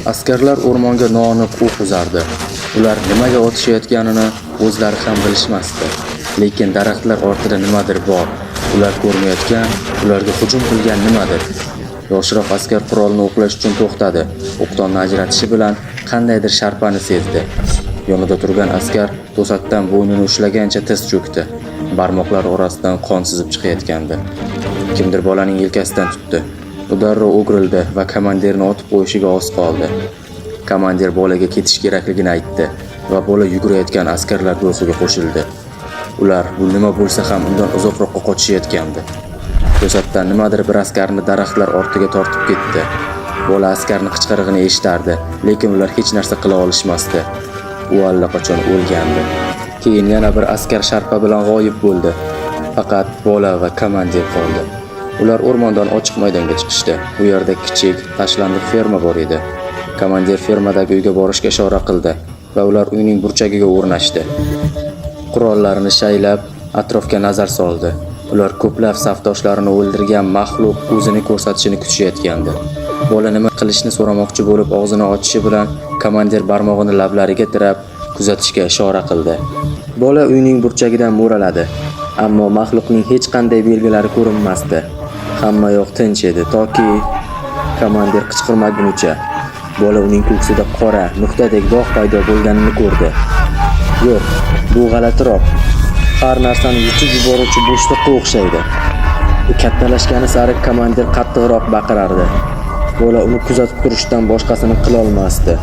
Askarlar o'rmonga noaniq o'q uzardi. Ular nimaga otishayotganini o'zlari ham bilishmasdi. Lekin daraxtlar ortida nimadir bor. Ular ko'rmayotgan, ularga hujum qilgan nimadir. Yoshroq askar qurolni o'qlash uchun to'xtadi. O'qdonni ajratishi bilan qandaydir sharpani sezdi. Yonida turgan askar to'satdan bo'ynini ushlagancha tiz cho'kdi. Barmoqlari orasidan qon sizib chiqayotgandi. Kimdir bolaning yelkasidan tutdi. U darrov o'girildi va komandirni otib qo'yishiga oz qoldi. Komandir bolaga ketish kerakligini aytdi va bola yugurayotgan askarlar guruhiga qo'shildi. Ular bu nima bo'lsa ham undan uzoqroqqa qochishayotgandi. To'satdan nimadir bir askarni daraxtlar ortiga tortib ketdi. Bola askarning qichqirig'ini eshitardi, lekin ular hech narsa qila olishmasdi. U allaqachon o'lgandi. Keyin yana bir askar sharpa bilan g'oyib bo'ldi. Faqat bola va komandir qoldi. Ular o'rmondan ochiq maydonga chiqishdi. Bu yerda kichik, tashlandiq ferma bor edi. Komandir fermadagi uyga borishga ishora qildi va ular uyning burchagiga o'rnashdi. Qurollarini shaylab, atrofga nazar soldi. Ular ko'plab safdoshlarini o'ldirgan maxluq o'zini ko'rsatishini kutishayotgandi. Bola nima qilishni so'ramoqchi bo'lib og'zini ochishi bilan komandir barmog'ini lablariga tirab, kuzatishga ishora qildi. Bola uyning burchagidan mo'raladi, ammo maxluqning hech qanday belgilari ko'rinmasdi. Hamma yoq tinch edi, toki komandir qichqirmagunicha. Bola uning ko'ksida qora, nuqtadek dog' paydo bo'lganini ko'rdi. Yo'q, bu g'alatiroq. Har narsani yutib yuboruvchi bo'shliqqa o'xshaydi. Kattalashgani sari komandir qattiqroq baqirardi. Bola uni kuzatib turishdan boshqasini qila olmasdi.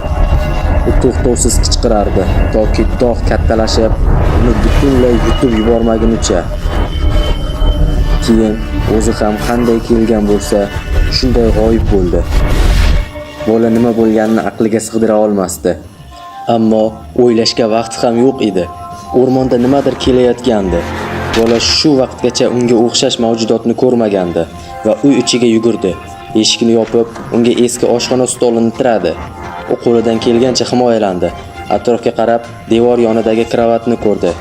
U to'xtovsiz qichqirardi, toki dog' kattalashib, uni butunlay yutib yubormagunicha. Keyin o'zi ham qanday kelgan bo'lsa, shunday g'oyib bo'ldi. Bola nima bo'lganini aqliga sig'dira olmasdi. Ammo o'ylashga vaqt ham yo'q edi. O'rmonda nimadir kelayotgandi. Bola shu vaqtgacha unga o'xshash mavjudotni ko'rmagandi va uy ichiga yugurdi. Eshikni yopib, unga eski oshxona stolini tiradi. U qo'lidan kelgancha himoyalandi. Atrofga qarab, devor yonidagi kravatni ko'rdi.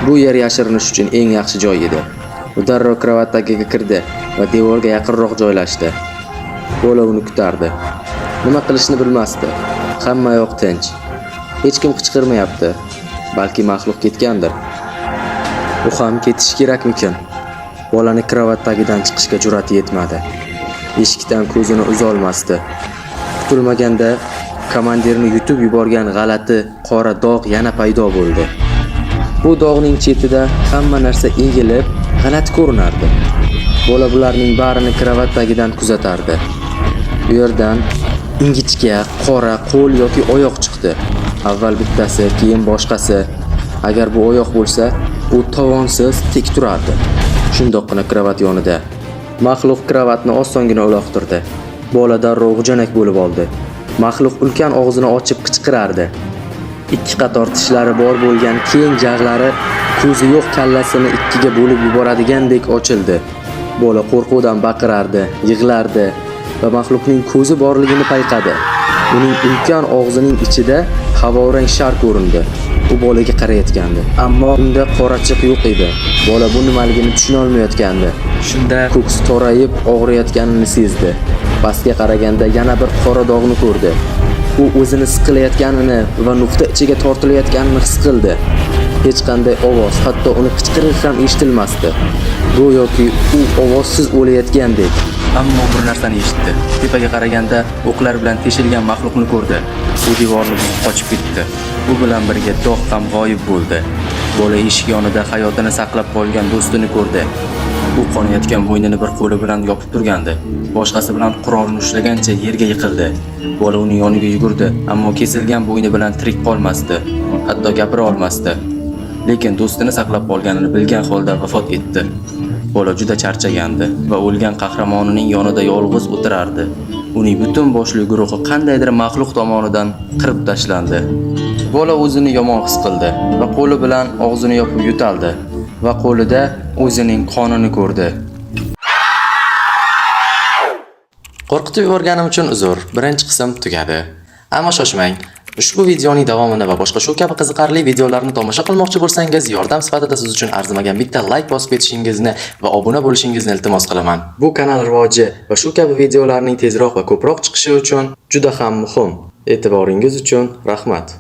Bu yer yashirinish uchun eng yaxshi joy edi. U darrov kravat tagiga kirdi va devorga yaqinroq joylashdi. Bola uni kutardi. Nima qilishni bilmasdi. Hamma yoq tinch. Hech kim qichqirmayapti. Balki maxluq ketgandir. U ham ketishi kerakmikin? Bolani kravat tagidan chiqishga jur'ati yetmadi. Eshikdan ko'zini uza olmasdi. Kutilmaganda komandirni yutib yuborgan g'alati qora dog' yana paydo bo'ldi. Bu dog'ning chetida hamma narsa egilib, g'alati ko'rinardi. Bola bularning barini kravat tagidan kuzatardi. Bu yerdan ingichka, qora qo'l yoki oyoq chiqdi. Avval bittasi, keyin boshqasi. Agar bu oyoq bo'lsa, u tovonsiz tik turardi. Shundoqqina kravat yonida. Maxluq kravatni osongina uloqtirdi. Bola darrov g'ujanak bo'lib oldi. Maxluq ulkan og'zini ochib qichqirardi. Ikki qator tishlari bor bo'lgan keng jag'lari ko'zi yo'q kallasini ikkiga bo'lib yuboradigandek ochildi. Bola qo'rquvdan baqirardi, yig'lardi va maxluqning ko'zi borligini payqadi. Uning ulkan og'zining ichida havorang shar ko'rindi. U bolaga qarayotgandi, ammo unda qorachiq yo'q edi. Bola bu nimaligini tushuna olmayotgandi. Shunda ko'ksi torayib, og'riyotganini sezdi. Pastga qaraganda yana bir qora dog'ni ko'rdi. U o'zini siqilayotganini va nuqta ichiga tortilayotganini his qildi. Hech qanday ovoz, hatto uni qichqirig'i ham eshitilmasdi. Go'yoki u ovozsiz o'layotgandek. Ammo bir narsani eshitdi. Tepaga qaraganda o'qlar bilan teshilgan maxluqni ko'rdi. U devorni buzib qochib ketdi. Bu bilan birga dog' ham g'oyib bo'ldi. Bola eshik yonida hayotini saqlab qolgan do'stini ko'rdi. U qonayotgan bo'ynini bir qo'li bilan yopib turgandi. Boshqasi bilan qurolni ushlagancha yerga yiqildi. Bola uning yoniga yugurdi, ammo kesilgan bo'yni bilan tirik qolmasdi. Hatto gapira olmasdi. Lekin do'stini saqlab qolganini bilgan holda vafot etdi. Bola juda charchagandi va o'lgan qahramonining yonida yolg'iz o'tirardi. Uning butun boshli guruhi qandaydir maxluq tomonidan qirib tashlandi. Bola o'zini yomon his qildi va qo'li bilan og'zini yopib yo'taldi va qo'lida o'zining qonini ko'rdi. Qo'rqitib yuborganim uchun uzr. Birinchi qism tugadi. Ammo shoshmang. Ushbu videoning davomini va boshqa shu kabi qiziqarli videolarni tomosha qilmoqchi bo'lsangiz, yordam sifatida siz uchun arzimagan bitta like bosib ketishingizni va obuna bo'lishingizni iltimos qilaman. Bu kanal rivoji va shu kabi videolarning tezroq va ko'proq chiqishi uchun juda ham muhim. E'tiboringiz uchun rahmat.